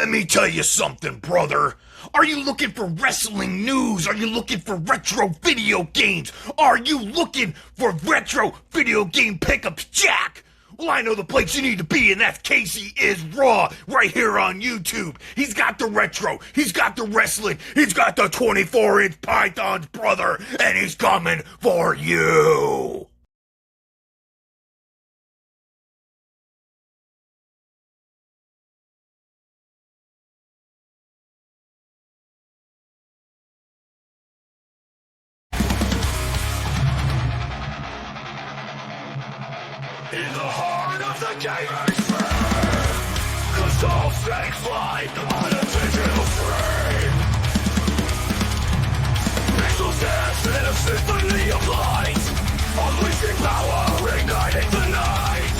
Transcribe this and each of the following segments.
Let me tell you something, brother. Are you looking for wrestling news? Are you looking for retro video games? Are you looking for retro video game pickups, Jack? Well, I know the place you need to be, and that's Casey is Raw, right here on YouTube. He's got the retro, he's got the wrestling, he's got the 24-inch pythons, brother, and he's coming for you. In the heart of the gamer's brain, crystal snake flight on a digital frame. Pixels dance in a symphony of light, unleashing power, igniting the night.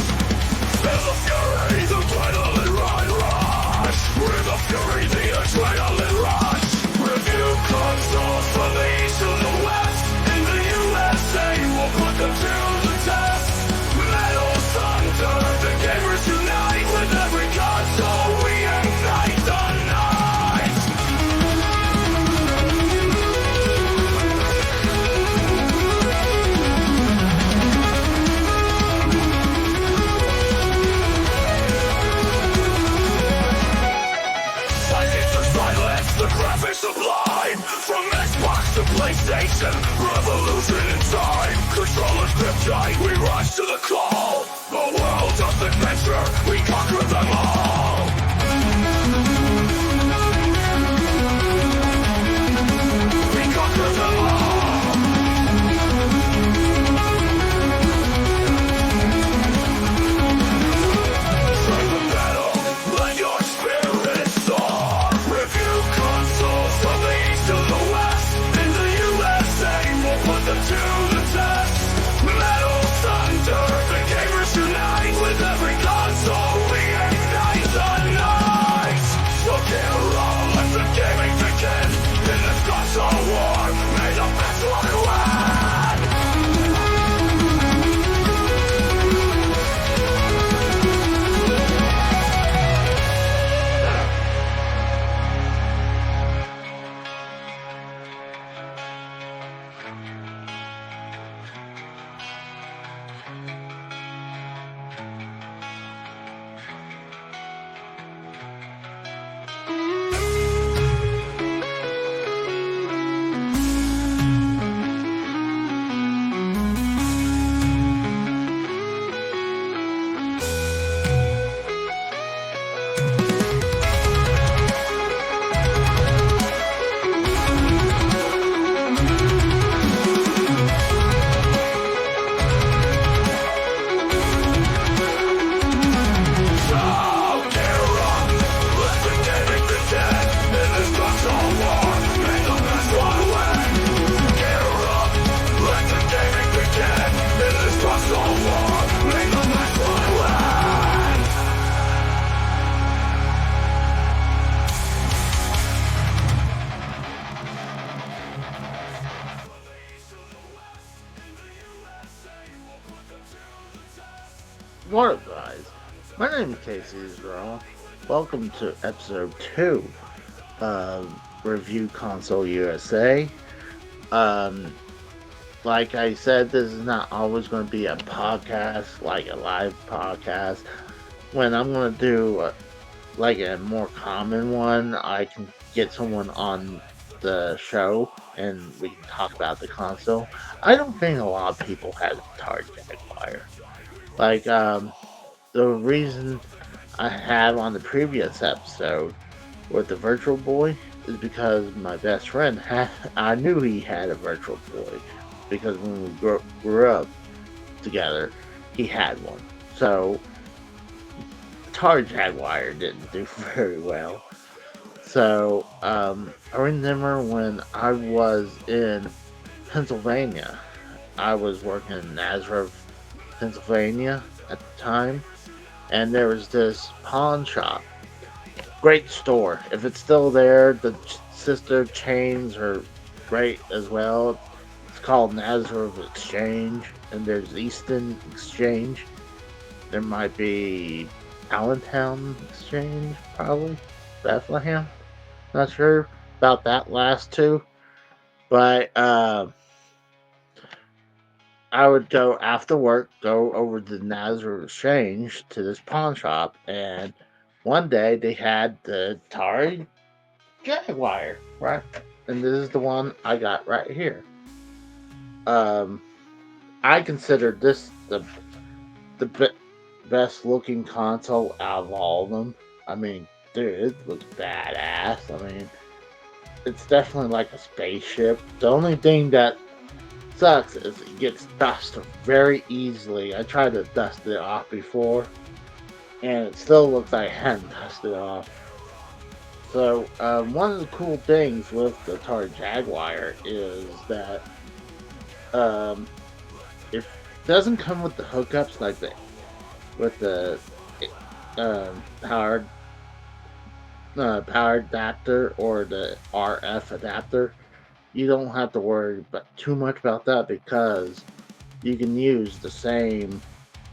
Feel the fury, the adrenaline rush. With the fury, the adrenaline rush. Review consoles from the east to the west. In the USA, we'll put them to the test. Metal thunder, the gamers unite. With every console, we ignite the night. Silence to silence, the graphics sublime. From Xbox to PlayStation, revolution in time. Controllers grip tight, we rush to the call. The world of adventure, we conquer them all. We conquer them all. Try the battle, let your spirit soar. Review consoles from the east to the west. In the USA, we'll put them to the test. Metal thunder, the gamers unite. With every console, we ignite the night. So get around, let the gaming begin. In this console war, may the best one win. What up, guys? My name is Casey Israel. Welcome to episode 2 of Review Console USA. Like I said, this is not always going to be a podcast, like a live podcast. When I'm going to do like a more common one, I can get someone on the show and we can talk about the console. I don't think a lot of people have Atari Jaguar. Like, the reason I have on the previous episode with the Virtual Boy is because my best friend I knew he had a Virtual Boy because when we grew up together, he had one. So, Atari Jaguar didn't do very well. So, I remember when I was in Pennsylvania, I was working in Nazareth, Pennsylvania at the time, and there was this pawn shop. Great store. If it's still there, the sister chains are great as well. It's called Nazareth Exchange, and there's Easton Exchange. There might be Allentown Exchange, probably. Bethlehem. Not sure about that last two, but I would go after work, go over to the Nazareth Exchange to this pawn shop, and one day they had the Atari Jaguar, right? And this is the one I got right here. Um, I consider this the best looking console out of all of them. I mean, dude, it looks badass. I mean, it's definitely like a spaceship. The only thing that sucks is it gets dusted very easily. I tried to dust it off before, and it still looks like I hadn't dusted it off. So, one of the cool things with the Atari Jaguar is that um, it doesn't come with the hookups like the with the powered power adapter or the RF adapter. You don't have to worry too much about that because you can use the same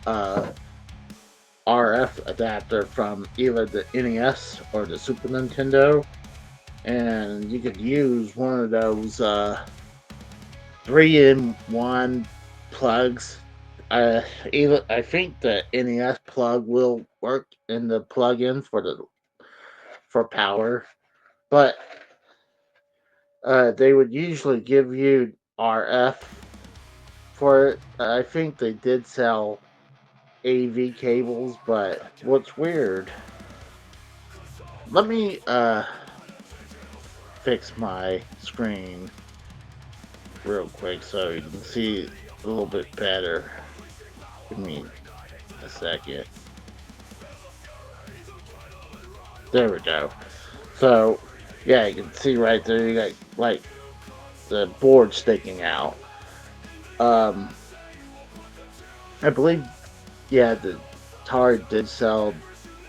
uh, RF adapter from either the NES or the Super Nintendo, and you could use one of those 3-in-1 plugs. Even I think the NES plug will work in the plug-in for power, but they would usually give you RF for it. I think they did sell AV cables, but what's weird? Let me fix my screen real quick so you can see a little bit better. Give me a second. There we go. So, yeah, you can see right there. You got like the board sticking out. Um, I believe, yeah, the Atari did sell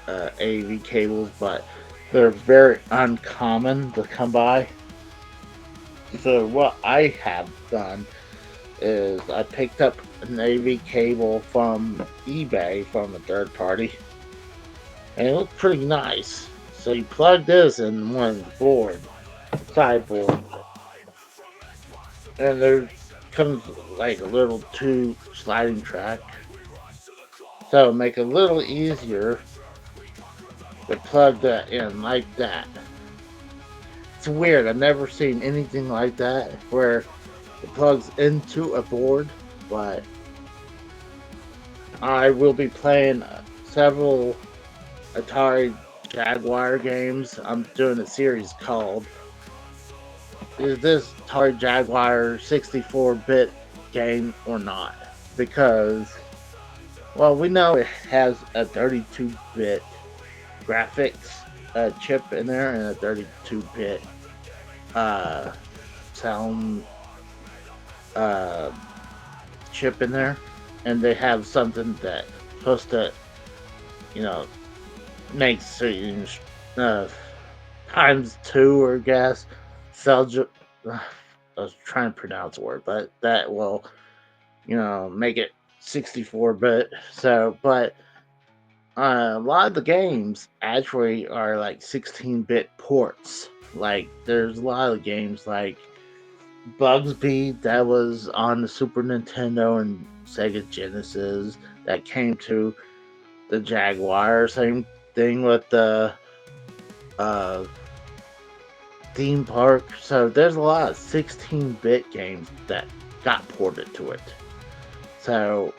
AV cables, but they're very uncommon to come by. So what I have done is I picked up an AV cable from eBay from a third party, and it looked pretty nice. So you plug this in one board, sideboard, and there comes like a little tube sliding track. So make it a little easier to plug that in like that. It's weird. I've never seen anything like that where it plugs into a board, but I will be playing several Atari Jaguar games. I'm doing a series called Is This Atari Jaguar 64-bit game or not? Because, well, we know it has a 32-bit graphics chip in there and a 32-bit uh, sound uh, chip in there, and they have something that's supposed to, you know, make certain times two or gas cell. I was trying to pronounce the word, but that will, make it 64-bit. So, but a lot of the games actually are like 16-bit ports. Like, there's a lot of games like Bugsby that was on the Super Nintendo and Sega Genesis that came to the Jaguar. Same thing with the uh, theme park. So there's a lot of 16-bit games that got ported to it. So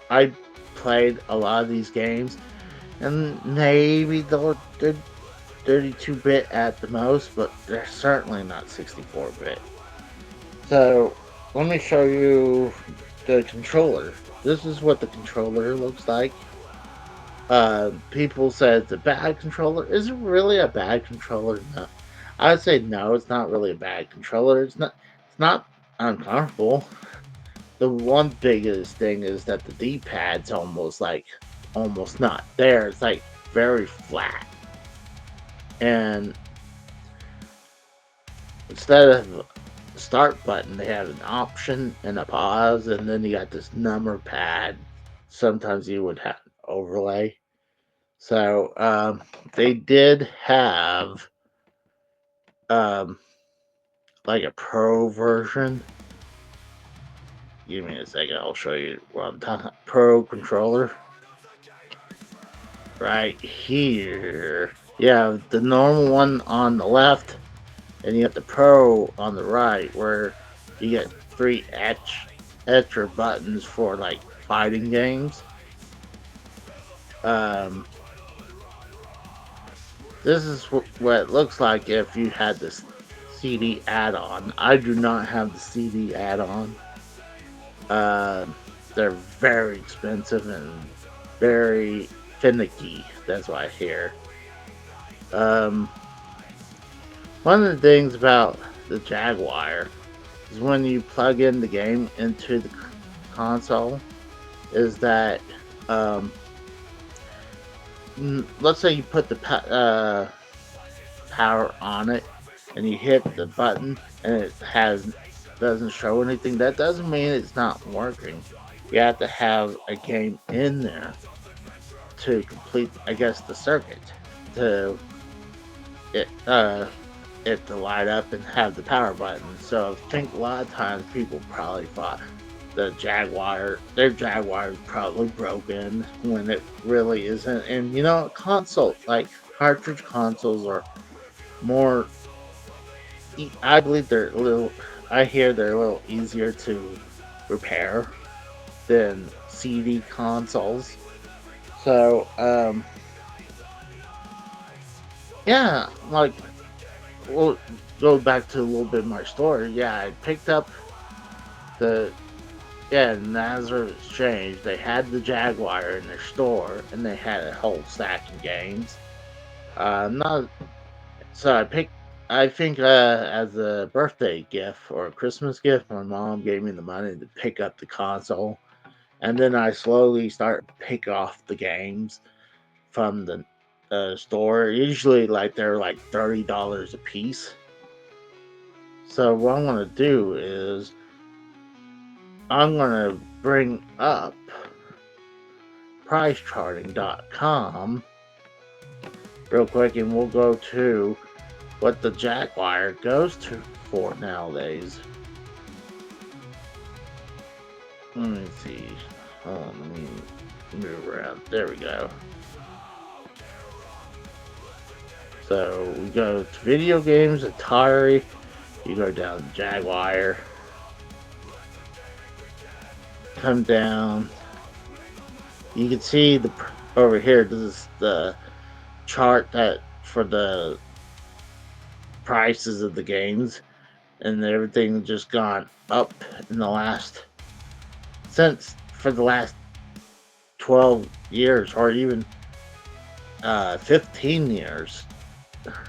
I played a lot of these games, and maybe they're 32-bit at the most, but they're certainly not 64-bit. So let me show you the controller. This is what the controller looks like. People say it's a bad controller. Is it really a bad controller? No. I would say no, it's not really a bad controller. It's not uncomfortable. The one biggest thing is that the D-pad's almost not there. It's like very flat. And instead of the start button, they have an option and a pause, and then you got this number pad. Sometimes you would have an overlay. So they did have um, like a pro version. Give me a second. I'll show you what I'm talking. Pro controller right here. Yeah, the normal one on the left, and you got the pro on the right, where you get three extra buttons for like fighting games. Um, this is what it looks like if you had this CD add-on. I do not have the CD add-on. They're very expensive and very finicky. That's what I hear. Um, One of the things about the Jaguar is when you plug in the game into the console, is that um, let's say you put the power on it and you hit the button and it doesn't show anything. That doesn't mean it's not working. You have to have a game in there to complete, I guess, the circuit to it it to light up and have the power button. So I think a lot of times people probably thought their Jaguar is probably broken when it really isn't. And console like cartridge consoles are more. I believe they're a little. I hear they're a little easier to repair than CD consoles. So yeah, like we'll go back to a little bit of my story. Yeah, I picked up the Nazareth Exchange. They had the Jaguar in their store, and they had a whole stack of games. Not so I picked. I think as a birthday gift or a Christmas gift, my mom gave me the money to pick up the console, and then I slowly start pick off the games from the store. Usually, like they're like $30 a piece. So what I'm gonna do is I'm gonna bring up pricecharting.com real quick, and we'll go to what the Jaguar goes to for nowadays. Let me see. Hold on, let me move around. There we go. So we go to video games, Atari. You go down to Jaguar. Come down. You can see over here. This is the chart that for the prices of the games, and everything just gone up in the last for the last 12 years, or even 15 years,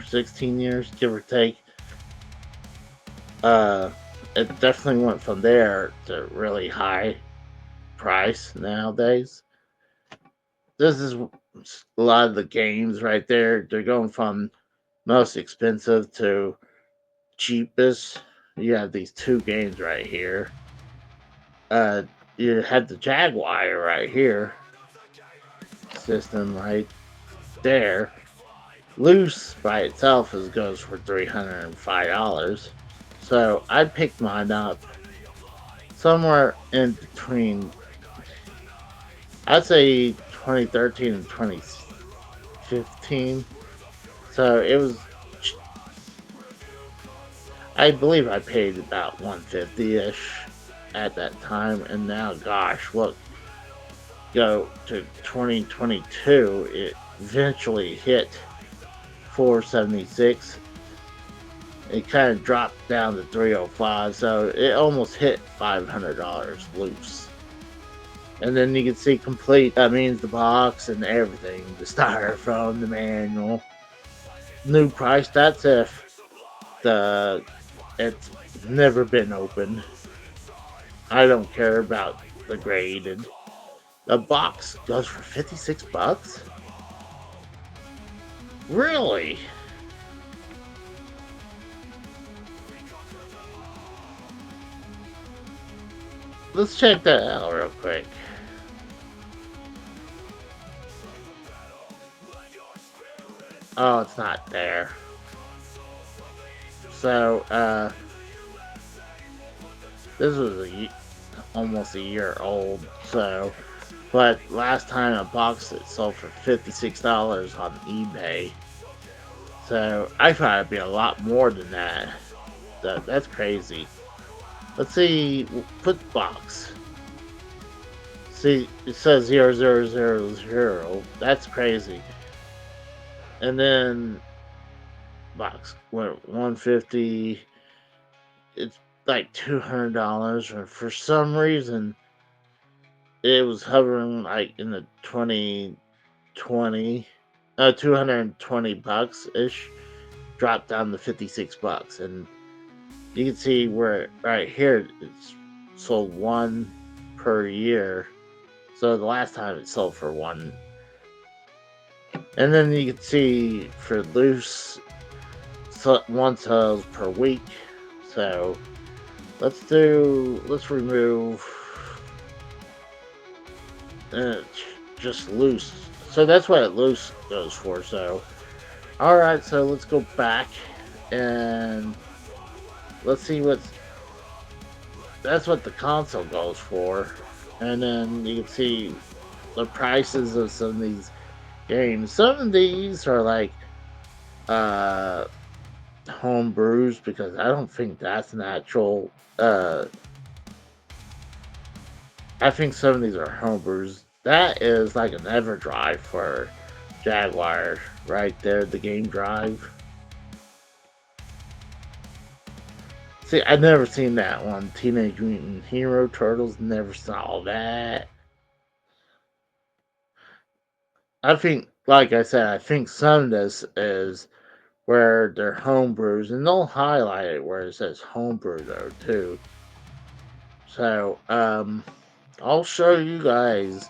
16 years, give or take. It definitely went from there to really high price nowadays. This is a lot of the games right there. They're going from most expensive to cheapest. You have these two games right here. Uh, you have the Jaguar right here. System right there. Loose by itself goes for $305. So I picked mine up somewhere in between, I'd say 2013 and 2015. So it was, I believe I paid about 150-ish at that time, and now, gosh, look, go to 2022, it eventually hit 476. It kind of dropped down to 305, so it almost hit $500 loose. And then you can see complete. That means the box and everything, the styrofoam, the manual, new price. That's if it's never been opened. I don't care about the graded. The box goes for $56. Really? Let's check that out real quick. Oh, it's not there. So, this was almost a year old. So, but last time a box it sold for $56 on eBay. So I thought it'd be a lot more than that. That's crazy. Let's see. Put box. See, it says 0000. That's crazy. And then box went 150. It's like $200. And for some reason, it was hovering like in the 2020, $220 ish. Dropped down to $56, and you can see where right here it's sold one per year. So the last time it sold for one. And then you can see for loose, one sales per week. So let's remove just loose. So that's what it loose goes for. So alright, so let's go back and let's see that's what the console goes for. And then you can see the prices of some of these games. Some of these are like home brews, because I don't think that's natural. I think some of these are home brews. That is like an EverDrive for Jaguar right there, the game drive. See, I've never seen that one. Teenage Mutant Hero Turtles, never saw that. I think, like I said, I think some of this is where they're homebrews, and they'll highlight it where it says homebrew though too. So, I'll show you guys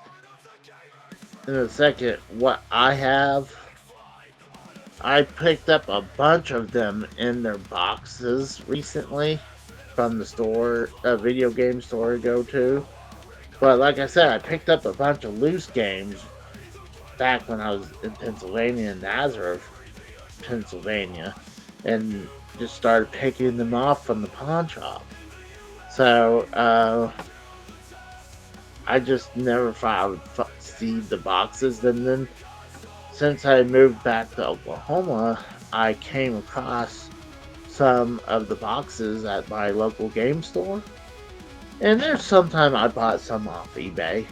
in a second what I have. I picked up a bunch of them in their boxes recently from the store, a video game store to go to. But like I said, I picked up a bunch of loose games back when I was in Pennsylvania, in Nazareth, Pennsylvania, and just started picking them off from the pawn shop. So, I just never thought I would see the boxes. And then, since I moved back to Oklahoma, I came across some of the boxes at my local game store. And there's sometime I bought some off eBay.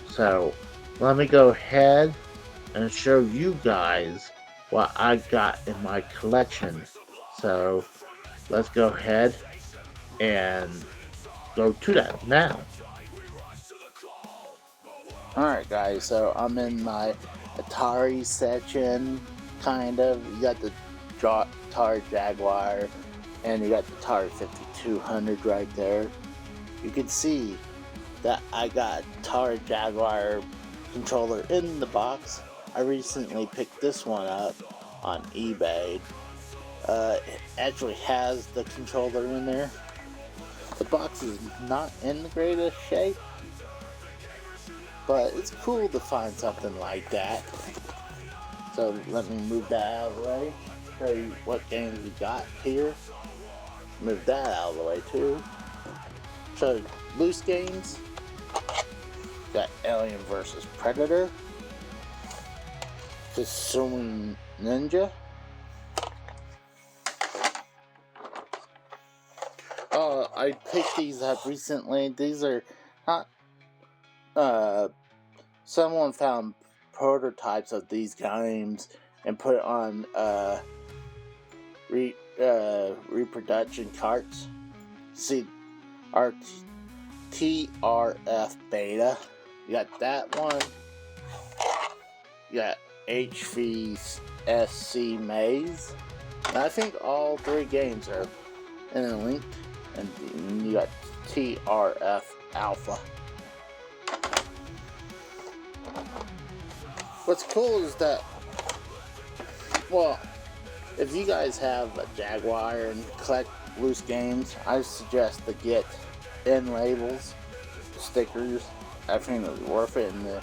So, let me go ahead and show you guys what I got in my collection. So, let's go ahead and go to that now. Alright guys, so I'm in my Atari section, kind of. You got the Atari Jaguar, and you got the Atari 5200 right there. You can see that I got Atari Jaguar controller in the box. I recently picked this one up on eBay. It actually has the controller in there. The box is not in the greatest shape, but it's cool to find something like that. So let me move that out of the way. Show you what games we got here. Move that out of the way too. Show you loose games. Got Alien vs. Predator. Pursuing Ninja. I picked these up recently. These are not. Someone found prototypes of these games and put it on reproduction carts. See, our TRF beta. You got that one. You got HVSC Maze. And I think all three games are interlinked. And you got TRF Alpha. What's cool is that, well, if you guys have a Jaguar and collect loose games, I suggest to get end labels, stickers. I think it's worth it, and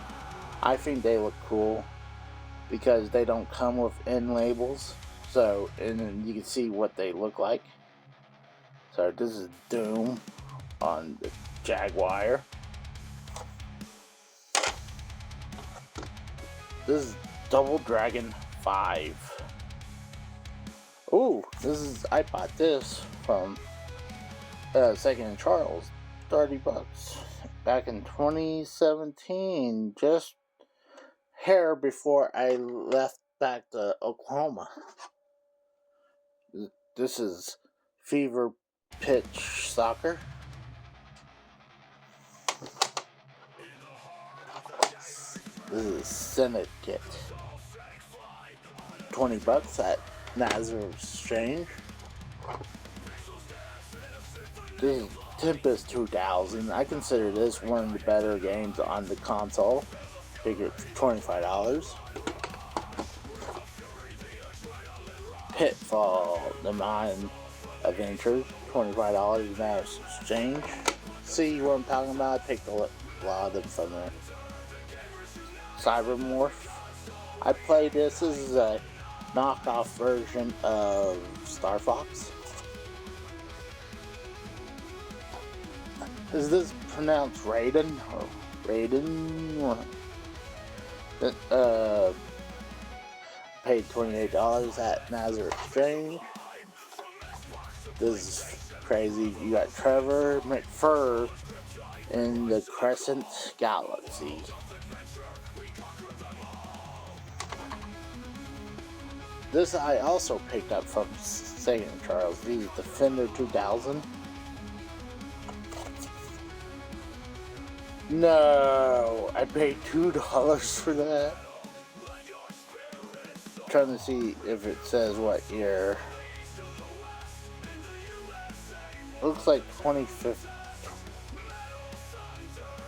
I think they look cool. because they don't come with end labels. So, and then you can see what they look like. So this is Doom on the Jaguar. This is Double Dragon 5. Ooh, I bought this from Second Charles, $30 back in 2017, just hair before I left back to Oklahoma. This is Fever Pitch Soccer. This is Syndicate. $20 at Nazareth Exchange. This is Tempest 2000. I consider this one of the better games on the console. Figure $25. Pitfall, the Mine Adventure, $25 Nazareth Exchange. See what I'm talking about? I picked a lot of them from there. Cybermorph. I played this. This is a knockoff version of Star Fox. Is this pronounced Raiden or Raiden? Paid $28 at Nazareth Exchange. This is crazy. You got Trevor McFur in the Crescent Galaxy. This I also picked up from Second Charles. These Defender 2000. No, I paid $2 for that. Trying to see if it says what year. Looks like 2015.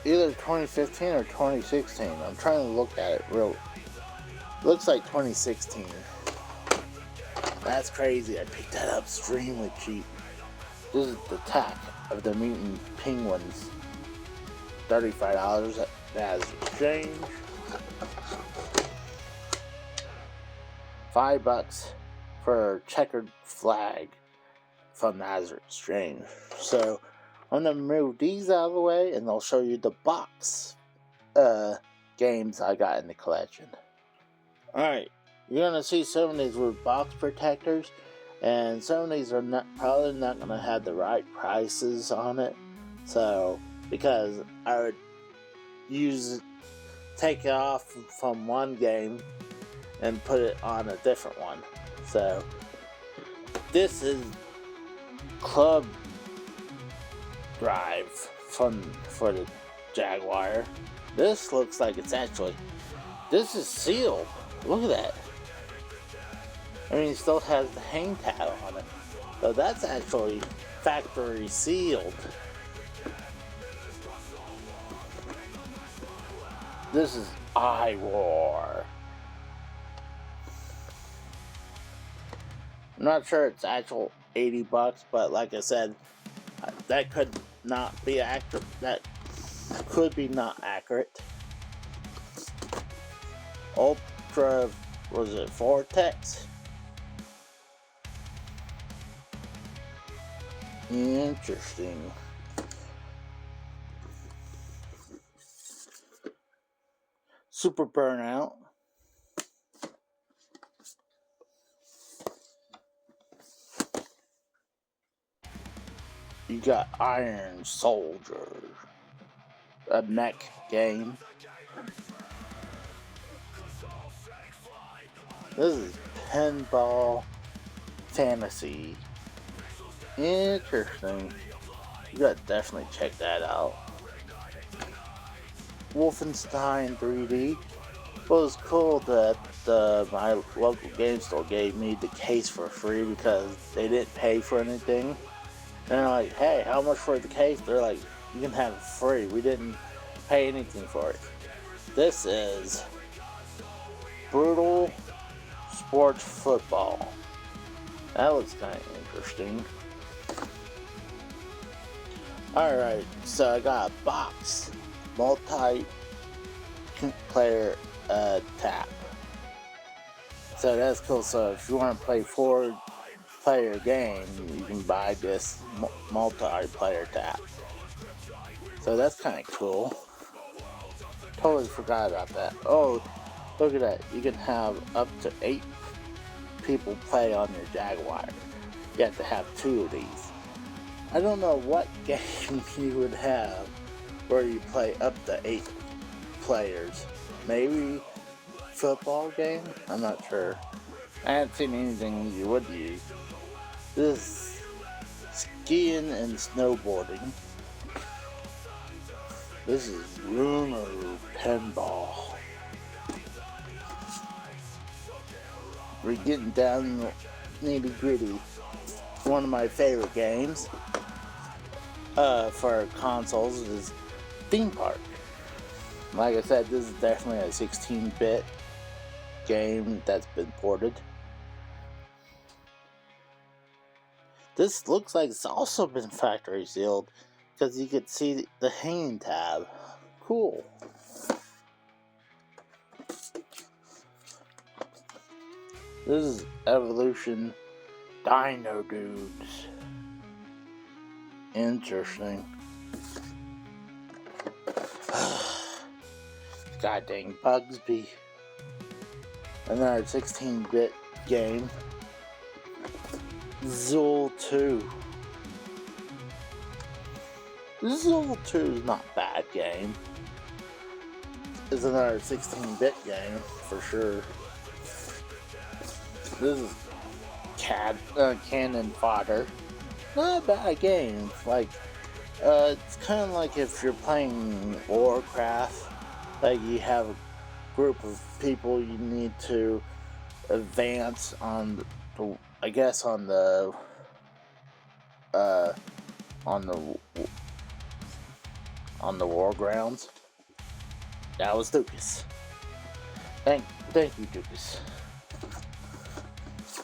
Either 2015 or 2016. I'm trying to look at it real. Looks like 2016. That's crazy. I picked that up extremely cheap. This is the Attack of the Mutant Penguins. $35 at Nazareth Exchange. $5 for Checkered Flag from Nazareth Exchange. So I'm gonna move these out of the way, and I'll show you the box games I got in the collection. Alright, you're gonna see some of these with box protectors, and some of these are probably not gonna have the right prices on it. So, because I would take it off from one game and put it on a different one. So, this is Club Drive for the Jaguar. This looks like this is sealed. Look at that. I mean, it still has the hang tag on it. So that's actually factory sealed. This is iWar. I'm not sure it's actual $80, but like I said, that could not be accurate. That could be not accurate. Ultra, was it Vortex? Interesting. Super Burnout. You got Iron Soldier, a mech game. This is Pinball Fantasy. Interesting. You gotta definitely check that out. Wolfenstein 3D. Well, it's cool that my local game store gave me the case for free because they didn't pay for anything. And I'm like, hey, how much for the case? They're like, you can have it free. We didn't pay anything for it. This is Brutal Sports Football. That looks kind of interesting. Alright, so I got a box. Multiplayer tap. So that's cool. So if you want to play 4-player game, you can buy this multiplayer tab. So that's kind of cool. Totally forgot about that. Oh, look at that. You can have up to 8 people play on your Jaguar. You have to have 2 of these. I don't know what game you would have where you play up to 8 players. Maybe football game? I'm not sure. I haven't seen anything you would use. This is skiing and snowboarding. This is lunar pinball. We're getting down nitty gritty. One of my favorite games for consoles is Theme Park. Like I said, this is definitely a 16-bit game that's been ported. This looks like it's also been factory sealed because you could see the hanging tab. Cool. This is Evolution Dino Dudes. Interesting. God dang Bugsby. Another 16-bit game. Zool 2. Zool 2 is not a bad game. It's another 16-bit game for sure. This is Cannon Fodder. Not a bad game. Like, it's kind of like if you're playing Warcraft. Like you have a group of people you need to advance on the, I guess on the war grounds. That was Lucas. Thank you, Lucas.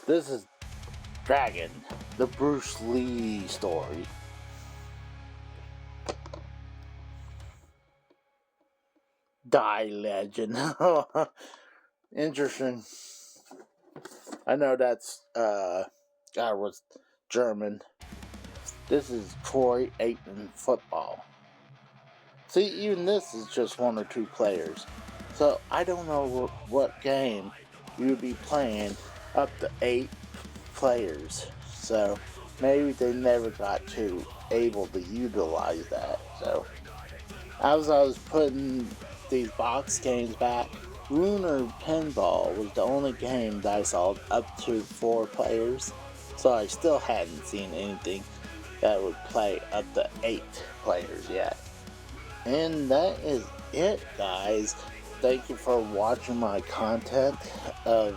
This is Dragon, the Bruce Lee story. Die Legend. Interesting. I know that's was German. This is Troy Aikman football. See, even this is just 1 or 2 players. So I don't know what game you would be playing up to 8 players. So maybe they never got able to utilize that. So as I was putting these box games back, Lunar Pinball was the only game that I saw up to 4 players, so I still hadn't seen anything that would play up to 8 players yet. And that is it, guys. Thank you for watching my content of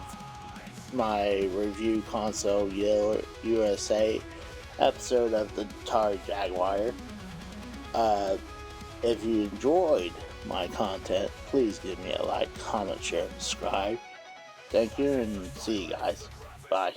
my review console USA episode of the Atari Jaguar. If you enjoyed my content, please give me a like, comment, share, and subscribe. Thank you, and see you guys. Bye.